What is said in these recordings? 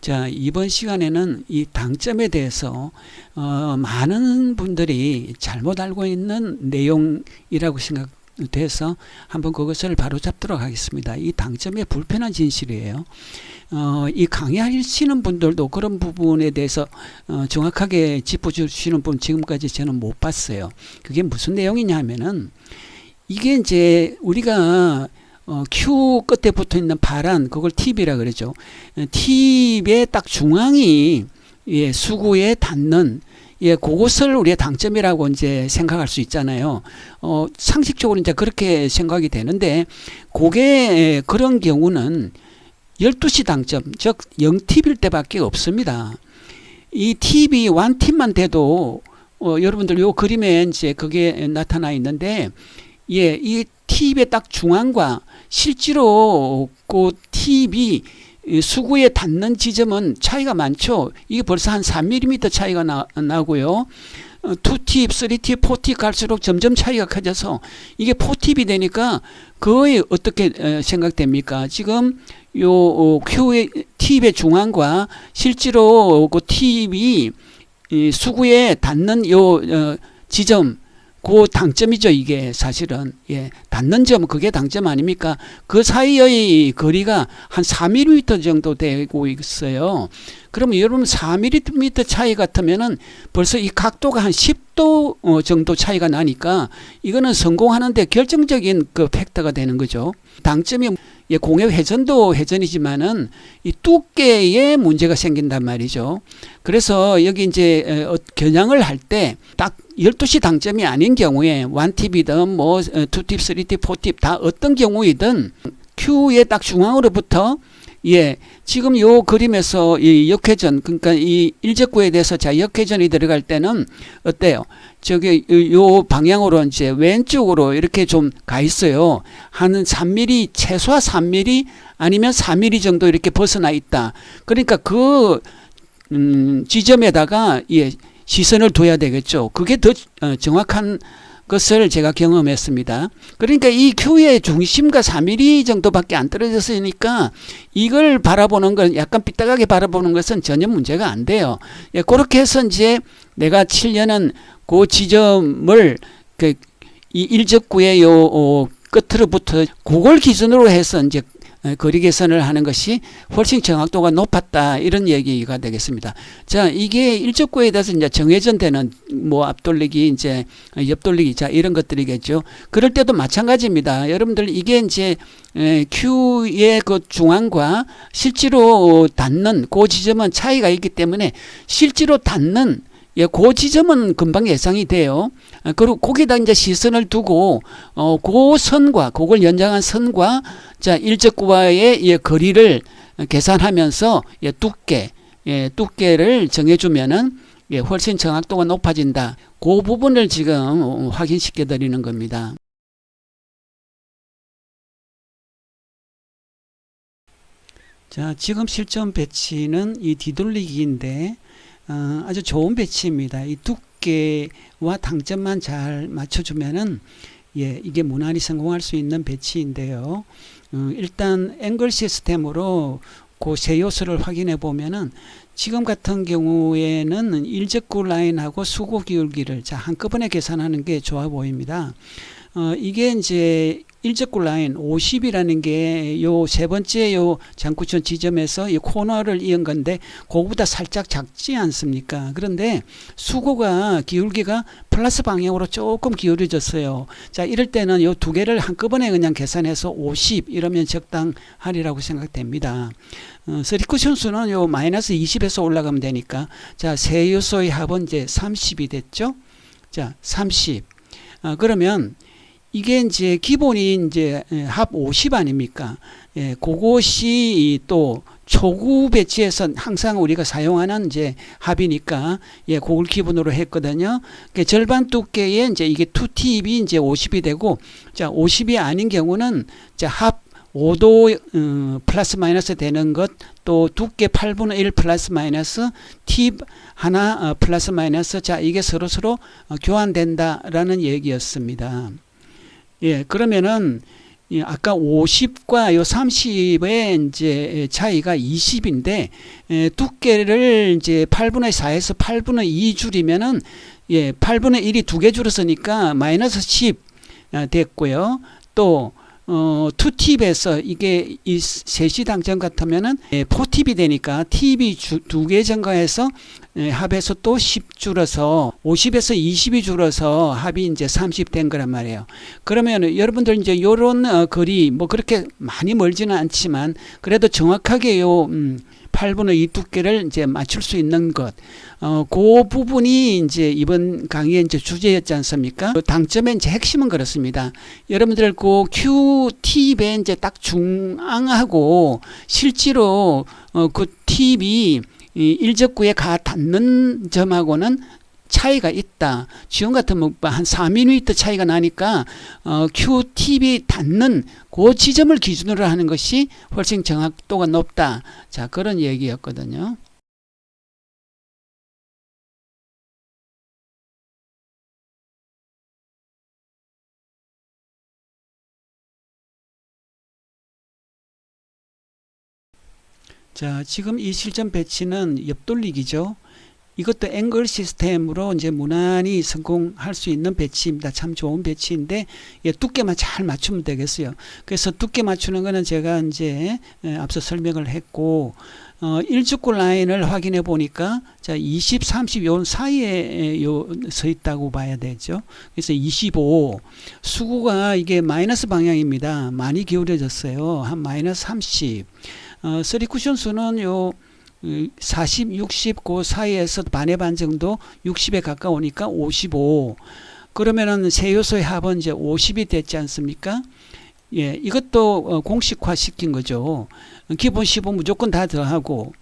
자, 이번 시간에는 이 당점에 대해서 많은 분들이 잘못 알고 있는 내용이라고 생각돼서 한번 그것을 바로잡도록 하겠습니다. 이 당점의 불편한 진실이에요. 이 강의하시는 분들도 그런 부분에 대해서 정확하게 짚어주시는 분 지금까지 저는 못 봤어요. 그게 무슨 내용이냐 하면은 이게 이제 우리가 Q 끝에 붙어 있는 파란 그걸 팁이라 그러죠. 팁의 딱 중앙이 수구에 닿는 그것을 우리의 당점이라고 이제 생각할 수 있잖아요. 상식적으로 이제 그렇게 생각이 되는데 그게 그런 경우는 12시 당점, 즉 0팁일 때밖에 없습니다. 이 팁이 1팁만 돼도 여러분들 요 그림에 이제 그게 나타나 있는데 이 팁의 딱 중앙과 실제로 그 팁이 수구에 닿는 지점은 차이가 많죠. 이게 벌써 한 3mm 차이가 나고요. 2팁, 3팁, 4팁 갈수록 점점 차이가 커져서 이게 4팁이 되니까 거의 어떻게 생각됩니까? 지금 요 Q의 팁의 중앙과 실제로 그 팁이 수구에 닿는 요 지점 그 당점이죠. 이게 사실은 닿는 점 그게 당점 아닙니까? 그 사이의 거리가 한 4mm 정도 되고 있어요. 그러면 여러분 4mm 차이 같으면은 벌써 이 각도가 한 10도 정도 차이가 나니까 이거는 성공하는데 결정적인 그 팩터가 되는 거죠. 당점이 공의 회전도 회전이지만은 이 두께에 문제가 생긴단 말이죠. 그래서 여기 이제 겨냥을 할 때 딱 12시 당점이 아닌 경우에 1팁이든 뭐 2팁, 3팁, 4팁 다 어떤 경우이든 Q의 딱 중앙으로부터 지금 요 그림에서 이 역회전, 그러니까 이 일적구에 대해서 자 역회전이 들어갈 때는 어때요? 저기 요 방향으로 이제 왼쪽으로 이렇게 좀 가 있어요. 한 3mm, 최소한 3mm 아니면 4mm 정도 이렇게 벗어나 있다. 그러니까 그 지점에다가 시선을 둬야 되겠죠. 그게 더 정확한 것을 제가 경험했습니다. 그러니까 이 Q의 중심과 4mm 정도밖에 안 떨어졌으니까 이걸 바라보는 건 약간 삐딱하게 바라보는 것은 전혀 문제가 안 돼요. 그렇게 해서 이제 내가 치려는 그 지점을 이 일적구의 요 끝으로부터 그걸 기준으로 해서 이제 거리 계산을 하는 것이 훨씬 정확도가 높았다 이런 얘기가 되겠습니다. 자, 이게 일적구에 대해서 이제 정회전 되는 뭐 앞돌리기 이제 옆돌리기 자 이런 것들이겠죠. 그럴 때도 마찬가지입니다. 여러분들 이게 이제 Q의 그 중앙과 실제로 닿는 그 지점은 차이가 있기 때문에 실제로 닿는 그 지점은 금방 예상이 돼요. 그리고 거기다 이제 시선을 두고 그 선과 그걸 연장한 선과 자 일적구와의 거리를 계산하면서 두께를 정해주면은 훨씬 정확도가 높아진다. 그 부분을 지금 확인시켜 드리는 겁니다. 자, 지금 실전 배치는 이 뒤돌리기인데 아주 좋은 배치입니다. 이 두께와 당점만 잘 맞춰주면은 이게 무난히 성공할 수 있는 배치인데요. 일단 앵글 시스템으로 그 세 요소를 확인해 보면은 지금 같은 경우에는 일적구 라인하고 수구 기울기를 자 한꺼번에 계산하는 게 좋아 보입니다. 이게 이제 일적구 라인 50이라는 게 요 세 번째 요 장구천 지점에서 이 코너를 이은 건데 그거보다 살짝 작지 않습니까? 그런데 수구가 기울기가 플러스 방향으로 조금 기울어졌어요. 자, 이럴 때는 요 두 개를 한꺼번에 그냥 계산해서 50 이러면 적당하리라고 생각됩니다. 서리쿠션 수는 요 마이너스 20에서 올라가면 되니까 자, 세 요소의 합은 이제 30이 됐죠? 자, 30. 그러면 이게 이제 기본이 이제 합 50 아닙니까? 그것이 또 초구 배치에서 항상 우리가 사용하는 이제 합이니까 그걸 기본으로 했거든요. 절반 두께에 이제 이게 2팁이 이제 50이 되고 자 50이 아닌 경우는 자 합 5도 플러스 마이너스 되는 것 또 두께 8분의 1 플러스 마이너스 팁 하나 플러스 마이너스 자 이게 서로 교환된다라는 얘기였습니다. 그러면은 예, 아까 50과 요 30의 이제 차이가 20인데, 두께를 이제 8분의 4에서 8분의 2 줄이면은, 예, 8분의 1이 두 개 줄었으니까 마이너스 10 됐고요. 또 2팁에서 이게 이 3시 당점 같으면은 4팁이 되니까 팁이 두 개 증가해서 합에서 또 10 줄어서 50에서 20이 줄어서 합이 이제 30 된 거란 말이에요. 그러면 여러분들 이제 요런 거리 뭐 그렇게 많이 멀지는 않지만 그래도 정확하게 요 8분의 2 두께를 이제 맞출 수 있는 것, 그 부분이 이제 이번 강의의 이제 주제였지 않습니까? 그 당점의 이제 핵심은 그렇습니다. 여러분들 그 Q팁의 이제 딱 중앙하고 실제로 그 팁이 이 일적구에 가 닿는 점하고는 차이가 있다. 지금 같으면 한 4mm 차이가 나니까 Q팁이 닿는 그 지점을 기준으로 하는 것이 훨씬 정확도가 높다. 자, 그런 얘기였거든요. 자, 지금 이 실전 배치는 옆돌리기죠. 이것도 앵글 시스템으로 이제 무난히 성공할 수 있는 배치입니다. 참 좋은 배치인데, 예, 두께만 잘 맞추면 되겠어요. 그래서 두께 맞추는 거는 제가 이제 앞서 설명을 했고, 일직구 라인을 확인해 보니까, 자, 20, 30 요 사이에 서 있다고 봐야 되죠. 그래서 25. 수구가 이게 마이너스 방향입니다. 많이 기울어졌어요. 한 마이너스 30. 3쿠션 수는 요 40, 60 그 사이에서 반의 반 정도 60에 가까우니까 55. 그러면은 세 요소의 합은 이제 50이 됐지 않습니까? 예, 이것도 공식화 시킨 거죠. 기본 15 무조건 다 더하고,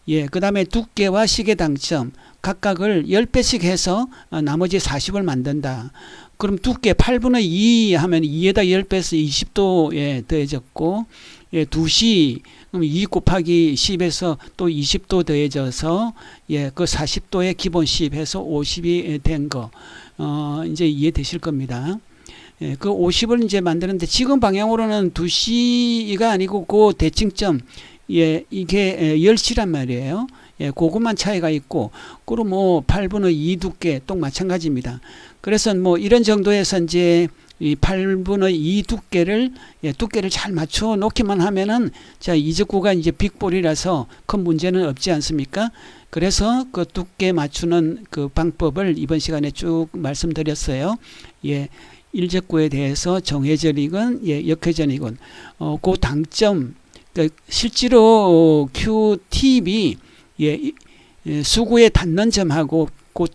예, 그 다음에 두께와 시계 당점 각각을 10배씩 해서 나머지 40을 만든다. 그럼 두께 8분의 2 하면 2에다 10배에서 20도에 더해졌고, 예, 2시 그럼 2 곱하기 10에서 또 20도 더해져서, 예, 그 40도에 기본 10 해서 50이 된 거, 이제 이해되실 겁니다. 예, 그 50을 이제 만드는데 지금 방향으로는 2시가 아니고 그 대칭점, 예, 이게 10시란 말이에요. 예, 그것만 차이가 있고, 그리고 뭐 8분의 2 두께 또 마찬가지입니다. 그래서 뭐 이런 정도에서 이제 이 8분의 2 두께를, 예, 두께를 잘 맞춰 놓기만 하면은, 자, 이적구가 이제 빅볼이라서 큰 문제는 없지 않습니까? 그래서 그 두께 맞추는 그 방법을 이번 시간에 쭉 말씀드렸어요. 예, 일적구에 대해서 정회전이건, 예, 역회전이건, 그 당점, 그 실제로 Q팁이, 예, 수구에 닿는 점하고 그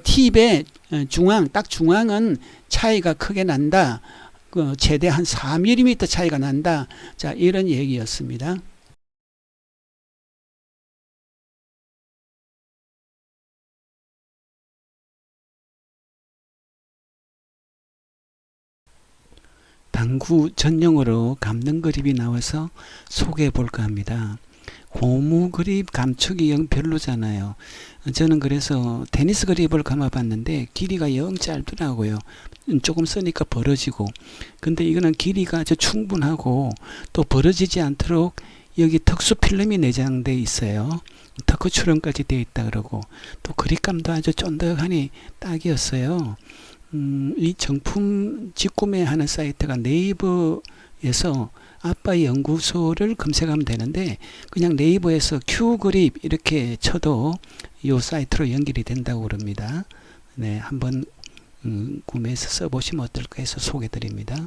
팁의 중앙, 딱 중앙은 차이가 크게 난다. 그 최대 한 4mm 차이가 난다. 자, 이런 얘기였습니다. 당구 전용으로 감는 그립이 나와서 소개해 볼까 합니다. 고무 그립 감촉이 영 별로잖아요. 저는 그래서 테니스 그립을 감아봤는데 길이가 영 짧더라고요. 조금 쓰니까 벌어지고. 근데 이거는 길이가 아주 충분하고 또 벌어지지 않도록 여기 특수 필름이 내장되어 있어요.特 출력까지 되어 있다 그러고, 또 그립감도 아주 쫀득하니 딱이었어요. 이 정품 직구매하는 사이트가 네이버에서 아빠의 연구소를 검색하면 되는데, 그냥 네이버에서 Q그립 이렇게 쳐도 이 사이트로 연결이 된다고 그럽니다. 네, 한번 구매해서 써보시면 어떨까 해서 소개드립니다.